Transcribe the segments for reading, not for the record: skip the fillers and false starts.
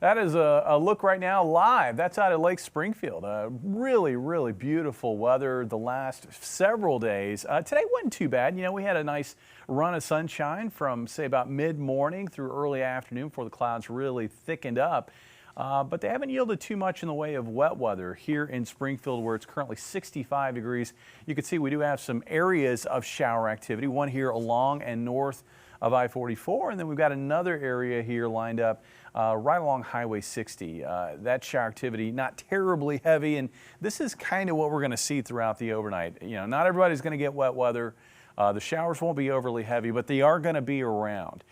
That is a look right now live. That's out of Lake Springfield. Really, really beautiful weather the last several days. Today wasn't too bad. You know, we had a nice run of sunshine from, say, about mid-morning through early afternoon before the clouds really thickened up. But they haven't yielded too much in the way of wet weather here in Springfield, where it's currently 65 degrees. You can see we do have some areas of shower activity, one here along and north of I-44, and then we've got another area here lined up right along Highway 60. That shower activity not terribly heavy, and this is kind of what we're going to see throughout the overnight. You know, not everybody's going to get wet weather. The showers won't be overly heavy, but they are going to be around.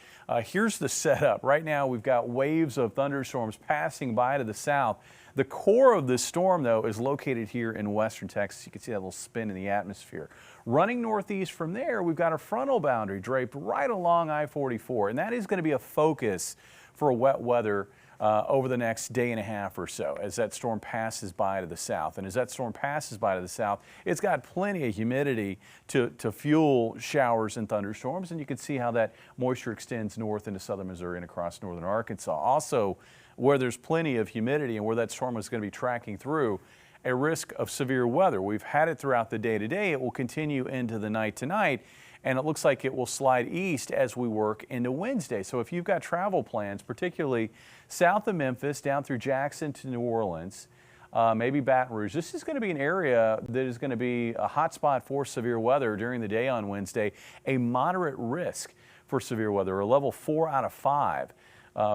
Here's the setup. Right now, we've got waves of thunderstorms passing by to the south. The core of this storm, though, is located here in western Texas. You can see that little spin in the atmosphere. Running northeast from there, we've got a frontal boundary draped right along I-44, and that is going to be a focus for wet weather over the next day and a half or so as that storm passes by to the south. And as that storm passes by to the south, it's got plenty of humidity to fuel showers and thunderstorms. And you can see how that moisture extends north into southern Missouri and across northern Arkansas. Also, where there's plenty of humidity and where that storm is going to be tracking through, a risk of severe weather. We've had it throughout the day today. It will continue into the night tonight, and it looks like it will slide east as we work into Wednesday. So if you've got travel plans, particularly south of Memphis down through Jackson to New Orleans, maybe Baton Rouge, this is going to be an area that is going to be a hot spot for severe weather during the day on Wednesday. A moderate risk for severe weather, a level 4 out of 5.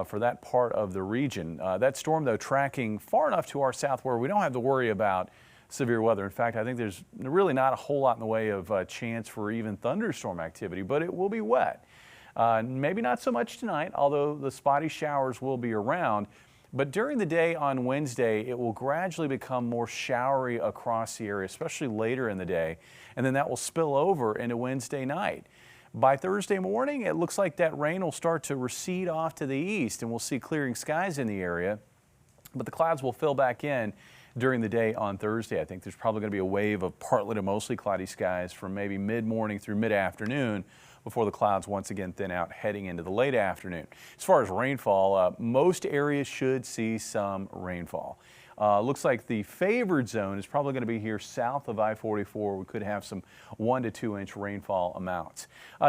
For that part of the region. That storm, though, tracking far enough to our south where we don't have to worry about severe weather. In fact, I think there's really not a whole lot in the way of chance for even thunderstorm activity, but it will be wet. Maybe not so much tonight, although the spotty showers will be around. But during the day on Wednesday, it will gradually become more showery across the area, especially later in the day, and then that will spill over into Wednesday night. By Thursday morning, it looks like that rain will start to recede off to the east, and we'll see clearing skies in the area, but the clouds will fill back in during the day on Thursday. I think there's probably going to be a wave of partly to mostly cloudy skies from maybe mid-morning through mid-afternoon before the clouds once again thin out heading into the late afternoon. As far as rainfall, most areas should see some rainfall. Looks like the favored zone is probably going to be here south of I-44. We could have some 1 to 2 inch rainfall amounts.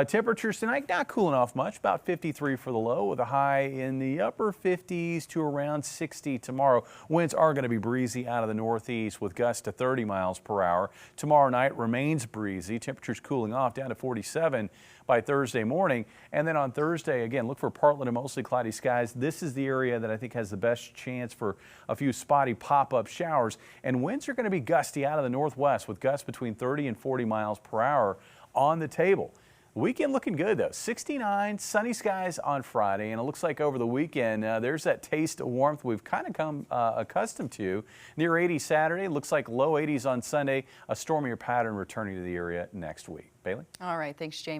Temperatures tonight not cooling off much, about 53 for the low with a high in the upper 50s to around 60 tomorrow. Winds are going to be breezy out of the northeast with gusts to 30 miles per hour. Tomorrow night remains breezy. Temperatures cooling off down to 47 by Thursday morning. And then on Thursday, again, look for partly to mostly cloudy skies. This is the area that I think has the best chance for a few spotty pop-up showers. And winds are going to be gusty out of the northwest with gusts between 30 and 40 miles per hour on the table. Weekend looking good, though. 69, sunny skies on Friday, and it looks like over the weekend there's that taste of warmth we've kind of come accustomed to. Near 80 Saturday, looks like low 80s on Sunday, a stormier pattern returning to the area next week. Bailey? All right, thanks, Jamie.